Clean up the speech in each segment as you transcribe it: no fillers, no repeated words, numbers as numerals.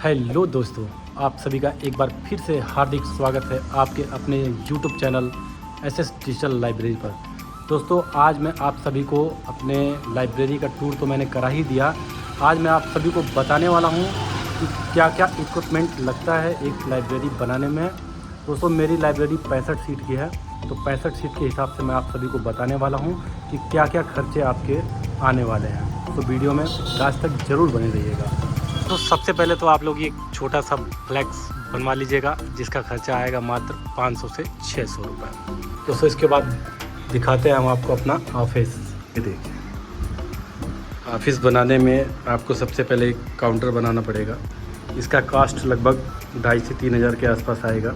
Hello दोस्तों, आप सभी का एक बार फिर से हार्दिक स्वागत है आपके अपने YouTube channel SS digital library पर। दोस्तों, आज मैं आप सभी को अपने लाइब्रेरी का टूर तो मैंने करा ही दिया। आज मैं आप सभी को बताने वाला हूं कि क्या क्या इक्विपमेंट लगता है एक लाइब्रेरी बनाने में। दोस्तों, मेरी लाइब्रेरी 65 सीट की है, तो 65 सीट के हिसाब से मैं आप सभी को बताने वाला हूँ कि क्या क्या खर्चे आपके आने वाले हैं। तो वीडियो में लास्ट तक ज़रूर बने रहिएगा। तो सबसे पहले तो आप लोग ये छोटा सा फ्लैक्स बनवा लीजिएगा, जिसका खर्चा आएगा मात्र 500 से 600 रुपये। दोस्तों, इसके बाद दिखाते हैं हम आपको अपना ऑफिस। ये देखिए, ऑफिस बनाने में आपको सबसे पहले एक काउंटर बनाना पड़ेगा। इसका कॉस्ट लगभग 2,500 से 3,000 के आसपास आएगा।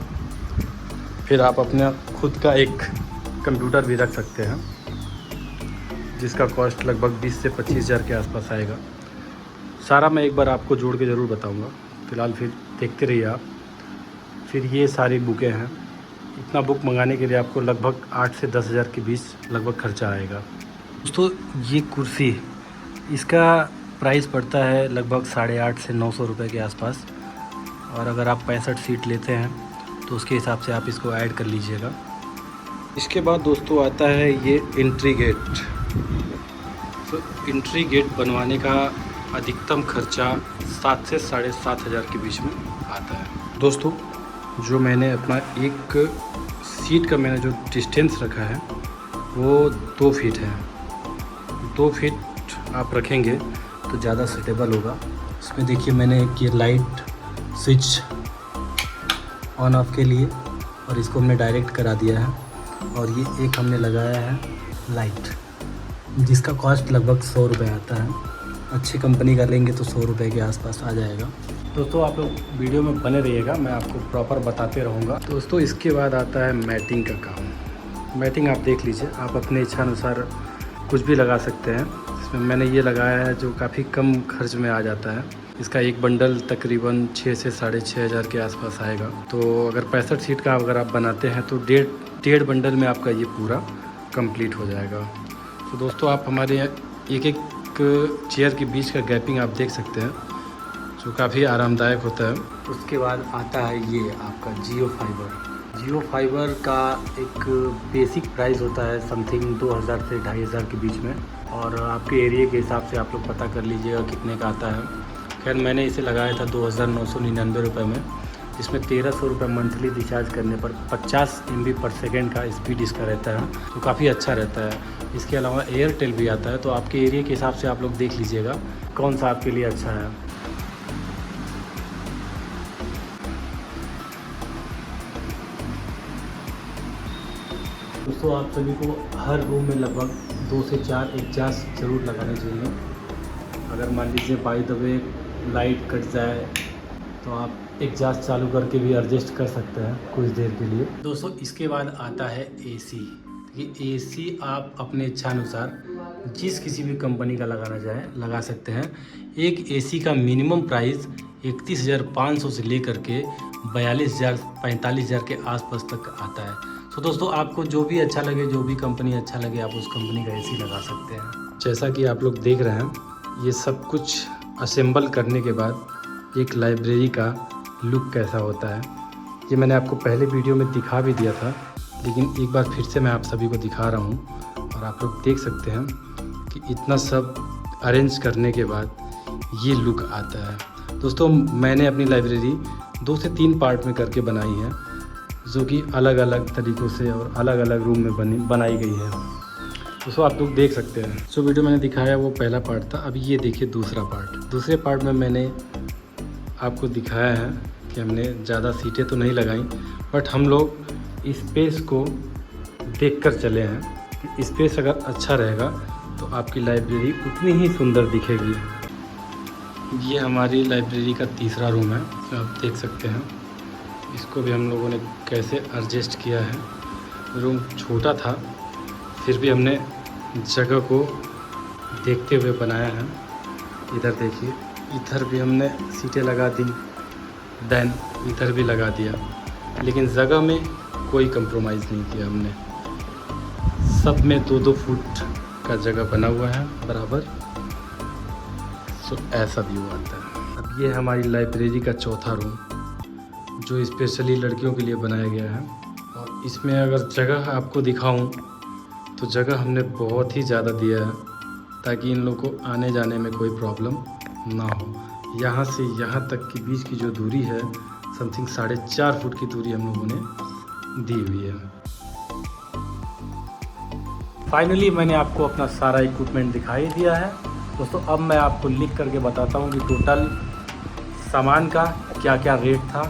फिर आप अपना खुद का एक कंप्यूटर भी रख सकते हैं, जिसका कॉस्ट लगभग 20 से 25,000 के आसपास आएगा। सारा मैं एक बार आपको जोड़ के ज़रूर बताऊंगा। फ़िलहाल फिर देखते रहिए आप। फिर ये सारी बुकें हैं। इतना बुक मंगाने के लिए आपको लगभग 8 से 10,000 के बीच लगभग खर्चा आएगा। दोस्तों, ये कुर्सी, इसका प्राइस पड़ता है लगभग 850 से 900 रुपये के आसपास। और अगर आप 65 सीट लेते हैं तो उसके हिसाब से आप इसको ऐड कर लीजिएगा। इसके बाद दोस्तों आता है ये एंट्री गेट। तो एंट्री गेट बनवाने का अधिकतम खर्चा 7 से 7,500 के बीच में आता है। दोस्तों, जो मैंने अपना एक सीट का मैंने जो डिस्टेंस रखा है वो 2 फीट है। 2 फीट आप रखेंगे तो ज़्यादा सूटेबल होगा। इसमें देखिए, मैंने एक ये लाइट स्विच ऑन ऑफ के लिए, और इसको हमने डायरेक्ट करा दिया है। और ये एक हमने लगाया है लाइट, जिसका कॉस्ट लगभग 100 रुपये आता है। अच्छी कंपनी का लेंगे तो 100 रुपये के आसपास आ जाएगा। दोस्तों, आप लोग वीडियो में बने रहिएगा, मैं आपको प्रॉपर बताते रहूँगा। दोस्तों, इसके बाद आता है मैटिंग का काम। मैटिंग आप देख लीजिए, आप अपने इच्छा अनुसार कुछ भी लगा सकते हैं। इसमें मैंने ये लगाया है जो काफ़ी कम खर्च में आ जाता है। इसका एक बंडल तकरीबन 6 से 6,500 के आसपास आएगा। तो अगर 65 सीट का अगर आप बनाते हैं तो डेढ़ बंडल में आपका ये पूरा कंप्लीट हो जाएगा। तो दोस्तों, आप हमारे एक चेयर के बीच का गैपिंग आप देख सकते हैं, जो काफ़ी आरामदायक होता है। उसके बाद आता है ये आपका जियो फाइबर। जियो फाइबर का एक बेसिक प्राइस होता है समथिंग 2,000 से 2,500 के बीच में, और आपके एरिया के हिसाब से आप लोग पता कर लीजिएगा कितने का आता है। खैर, मैंने इसे लगाया था 2,999 रुपये में, जिसमें 1,300 रुपये मंथली रिचार्ज करने पर 50 MB पर सेकेंड का स्पीड इसका रहता है, तो काफ़ी अच्छा रहता है। इसके अलावा एयरटेल भी आता है, तो आपके एरिया के हिसाब से आप लोग देख लीजिएगा कौन सा आपके लिए अच्छा है। दोस्तों, आप सभी को हर रूम में लगभग 2 से 4 एग्जास्ट ज़रूर लगाने चाहिए। अगर मान लीजिए by the way light cut जाए तो आप एग्जास्ट चालू करके भी एडजस्ट कर सकते हैं कुछ देर के लिए। दोस्तों, इसके बाद आता है AC। ये AC आप अपने इच्छानुसार जिस किसी भी कंपनी का लगाना चाहें लगा सकते हैं। एक AC का मिनिमम प्राइस 31,500 से लेकर के 42,000 45,000 के आसपास तक आता है। तो दोस्तों, आपको जो भी अच्छा लगे, जो भी कंपनी अच्छा लगे, आप उस कंपनी का AC लगा सकते हैं। जैसा कि आप लोग देख रहे हैं, ये सब कुछ असेंबल करने के बाद एक लाइब्रेरी का लुक कैसा होता है, ये मैंने आपको पहले वीडियो में दिखा भी दिया था, लेकिन एक बार फिर से मैं आप सभी को दिखा रहा हूँ। और आप लोग देख सकते हैं कि इतना सब अरेंज करने के बाद ये लुक आता है। दोस्तों, मैंने अपनी लाइब्रेरी 2 से 3 पार्ट में करके बनाई है, जो कि अलग अलग तरीक़ों से और अलग अलग रूम में बनाई गई है। दोस्तों, आप लोग देख सकते हैं, जो वीडियो मैंने दिखाया वो पहला पार्ट था। अभी ये देखिए दूसरा पार्ट। दूसरे पार्ट में मैंने आपको दिखाया है कि हमने ज़्यादा सीटें तो नहीं लगाई, बट हम लोग स्पेस को देखकर चले हैं कि स्पेस अगर अच्छा रहेगा तो आपकी लाइब्रेरी उतनी ही सुंदर दिखेगी। ये हमारी लाइब्रेरी का तीसरा रूम है, जो आप देख सकते हैं। इसको भी हम लोगों ने कैसे एडजस्ट किया है। रूम छोटा था, फिर भी हमने जगह को देखते हुए बनाया है। इधर देखिए, इधर भी हमने सीटें लगा दी, देन इधर भी लगा दिया, लेकिन जगह में कोई कंप्रोमाइज़ नहीं किया हमने। सब में 2-2 फुट का जगह बना हुआ है बराबर। सो ऐसा व्यू आता है। अब ये हमारी लाइब्रेरी का चौथा रूम जो स्पेशली लड़कियों के लिए बनाया गया है। और इसमें अगर जगह आपको दिखाऊं तो जगह हमने बहुत ही ज़्यादा दिया है ताकि इन लोगों को आने जाने में कोई प्रॉब्लम ना हो। यहाँ से यहाँ तक की बीच की जो दूरी है समथिंग 4.5 फुट की दूरी हम लोगों ने दी हुई है। फाइनली मैंने आपको अपना सारा इक्विपमेंट दिखाई दिया है दोस्तों। अब मैं आपको लिख करके बताता हूँ कि टोटल सामान का क्या क्या रेट था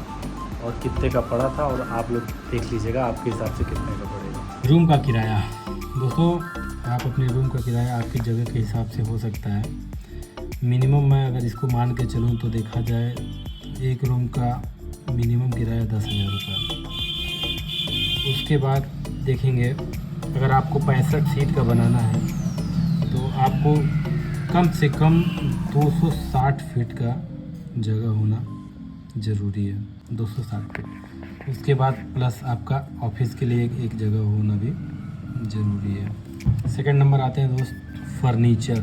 और कितने का पड़ा था, और आप लोग देख लीजिएगा आपके हिसाब से कितने का पड़ेगा। रूम का किराया दोस्तों, आप अपने रूम का किराया आपकी जगह के हिसाब से हो सकता है। मिनिमम मैं अगर इसको मान के चलूँ तो देखा जाए एक रूम का मिनिमम किराया 10,000 रुपये। उसके बाद देखेंगे अगर आपको 65 सीट का बनाना है तो आपको कम से कम 260 फीट का जगह होना ज़रूरी है, 260 फीट। उसके बाद प्लस आपका ऑफिस के लिए एक जगह होना भी ज़रूरी है। सेकंड नंबर आते हैं दोस्त फर्नीचर।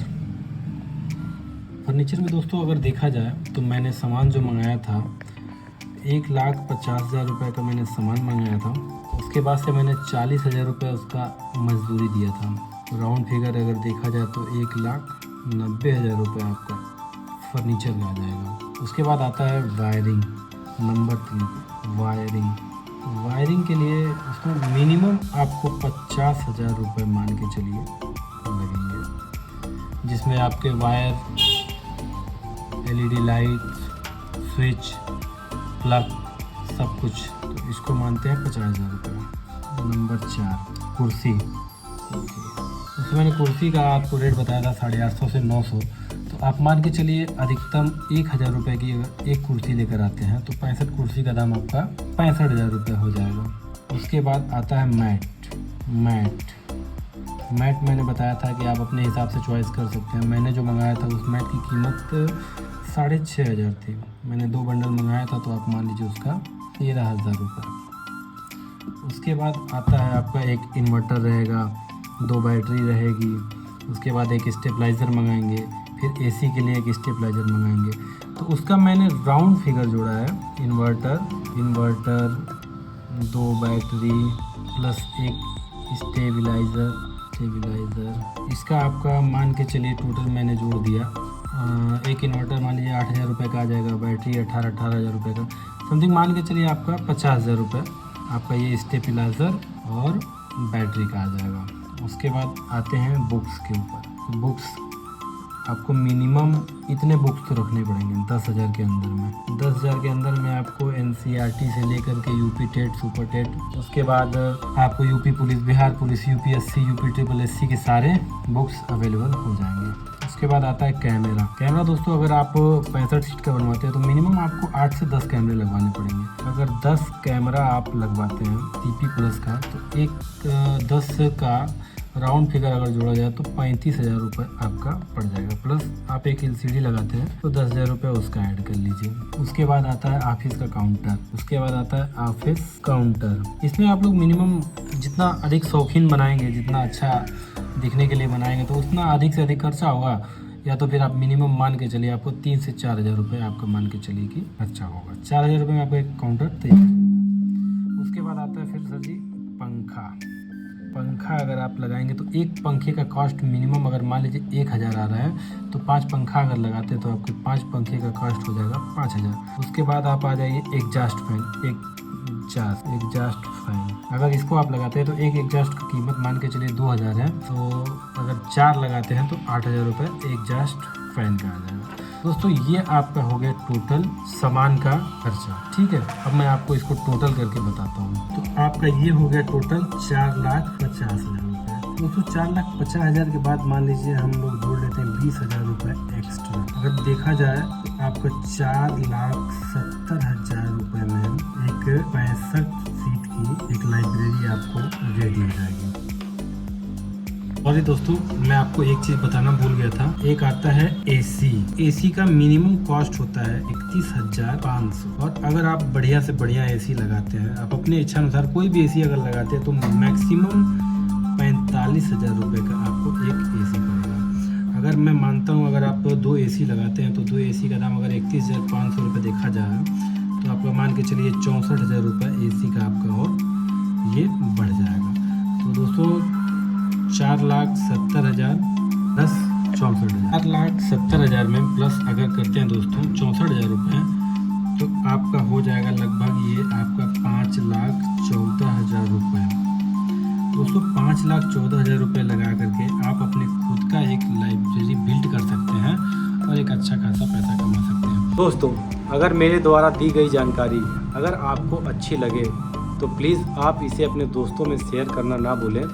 फर्नीचर में दोस्तों अगर देखा जाए तो मैंने सामान जो मंगाया था 1,50,000 रुपये का मैंने सामान मंगाया था। उसके बाद से मैंने 40,000 रुपये उसका मजदूरी दिया था। राउंड फिगर अगर देखा जाए तो 1,90,000 रुपये आपका फर्नीचर का आ जाएगा। उसके बाद आता है वायरिंग, नंबर 3 वायरिंग के लिए उसमें मिनिमम आपको 50,000 रुपये मान के चलिए लगेंगे, जिसमें आपके wire, LED light, switch, plug, सब कुछ। तो इसको मानते हैं 50,000 रुपये। नंबर 4 कुर्सी। उसमें मैंने कुर्सी का आपको रेट बताया था 850 से 900, तो आप मान के चलिए अधिकतम 1,000 रुपये की अगर एक कुर्सी लेकर आते हैं तो 65 कुर्सी का दाम आपका 65,000 रुपये हो जाएगा। उसके बाद आता है मैट मैंने बताया था कि आप अपने हिसाब से चॉइस कर सकते हैं। मैंने जो मंगाया था उस मैट की कीमत 6,500 थी। मैंने 2 बंडल मंगाया था तो आप मान लीजिए उसका 13,000 रुपये। उसके बाद आता है आपका एक इन्वर्टर रहेगा, 2 बैटरी रहेगी। उसके बाद एक स्टेबलाइज़र मंगाएंगे, फिर AC के लिए एक स्टेबलाइज़र मंगाएंगे। तो उसका मैंने राउंड फिगर जोड़ा है, इन्वर्टर 2 बैटरी प्लस एक स्टेबलाइज़र। इसका आपका मान के चलिए टोटल मैंने जोड़ दिया। एक इन्वर्टर मान लीजिए 8,000 रुपये का आ जाएगा, बैटरी 18,000 रुपये का, समथिंग मान के चलिए आपका 50,000 रुपये आपका ये स्टेबलाइज़र और बैटरी का आ जाएगा। उसके बाद आते हैं बुक्स के ऊपर। तो बुक्स आपको मिनिमम इतने बुक्स तो रखने पड़ेंगे 10,000 के अंदर में। 10,000 के अंदर में आपको NCERT से लेकर के UP टेट, सुपर टेट, उसके बाद आपको UP police, Bihar police, UPSC, UPSSC के सारे बुक्स अवेलेबल हो जाएंगे। उसके बाद आता है कैमरा दोस्तों, अगर आप 65 सीट का बनवाते हैं तो मिनिमम आपको 8 से 10 कैमरे लगवाने पड़ेंगे। अगर 10 कैमरा आप लगवाते हैं CP प्लस का तो एक 10 का राउंड फिगर अगर जोड़ा जाए तो 35,000 रुपये आपका पड़ जाएगा। प्लस आप एक LCD लगाते हैं तो 10,000 रुपये उसका ऐड कर लीजिए। उसके बाद आता है ऑफिस का काउंटर। उसके बाद आता है ऑफिस काउंटर। इसमें आप लोग मिनिमम जितना अधिक शौकीन बनाएंगे, जितना अच्छा दिखने के लिए बनाएंगे तो उतना अधिक से अधिक खर्चा होगा, या तो फिर आप मिनिमम मान के चलिए आपको 3 से 4,000 रुपये आपका मान के चलिए कि खर्चा होगा। 4,000 रुपये में आपका एक काउंटर तैयार। उसके बाद आता है फिर सर जी पंखा अगर आप लगाएंगे तो एक पंखे का कॉस्ट मिनिमम अगर मान लीजिए 1,000 आ रहा है तो 5 पंखा अगर लगाते हैं तो आपके 5 पंखे का कॉस्ट हो जाएगा 5,000। उसके बाद आप आ जाइए एग्जॉस्ट फैन। अगर इसको आप लगाते हैं तो एक एग्जॉस्ट की कीमत मान के चलिए 2,000 है, तो अगर 4 लगाते हैं तो 8,000 रुपये एग्जॉस्ट फैन का आ जाएगा। दोस्तों ये आपका हो गया टोटल सामान का खर्चा, ठीक है। अब मैं आपको इसको टोटल करके बताता हूँ। तो आपका ये हो गया टोटल 4,50,000 रुपये। दोस्तों 4,50,000 के बाद मान लीजिए हम लोग जोड़ लेते हैं 20,000 रुपये एक्स्ट्रा। अगर देखा जाए तो आपका 4,70,000 रुपये में एक 65 सीट की एक लाइब्रेरी आपको रेडी हो जाएगी। और दोस्तों मैं आपको एक चीज़ बताना भूल गया था, एक आता है AC का मिनिमम कॉस्ट होता है 31,500। और अगर आप बढ़िया से बढ़िया AC लगाते हैं, आप अपने इच्छा अनुसार कोई भी AC अगर लगाते हैं तो मैक्सिमम 45,000 रुपये का आपको एक AC पड़ेगा। अगर मैं मानता हूँ अगर आप 2 AC लगाते हैं तो 2 AC का दाम अगर 31,500 रुपये देखा जाए तो आपका मान के चलिए 64,000 रुपये AC का आपका और ये बढ़ जाएगा। तो दोस्तों 4,70,000 प्लस 64,000, 4,70,000 में प्लस अगर करते हैं दोस्तों 64,000 रुपये तो आपका हो जाएगा लगभग ये आपका 5,14,000 रुपये। दोस्तों 5,14,000 रुपये लगा करके आप अपने खुद का एक लाइब्रेरी बिल्ड कर सकते हैं और एक अच्छा खासा पैसा कमा सकते हैं। दोस्तों अगर मेरे द्वारा दी गई जानकारी अगर आपको अच्छी लगे तो प्लीज़ आप इसे अपने दोस्तों में शेयर करना ना भूलें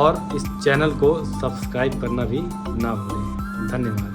और इस चैनल को सब्सक्राइब करना भी ना भूलें। धन्यवाद।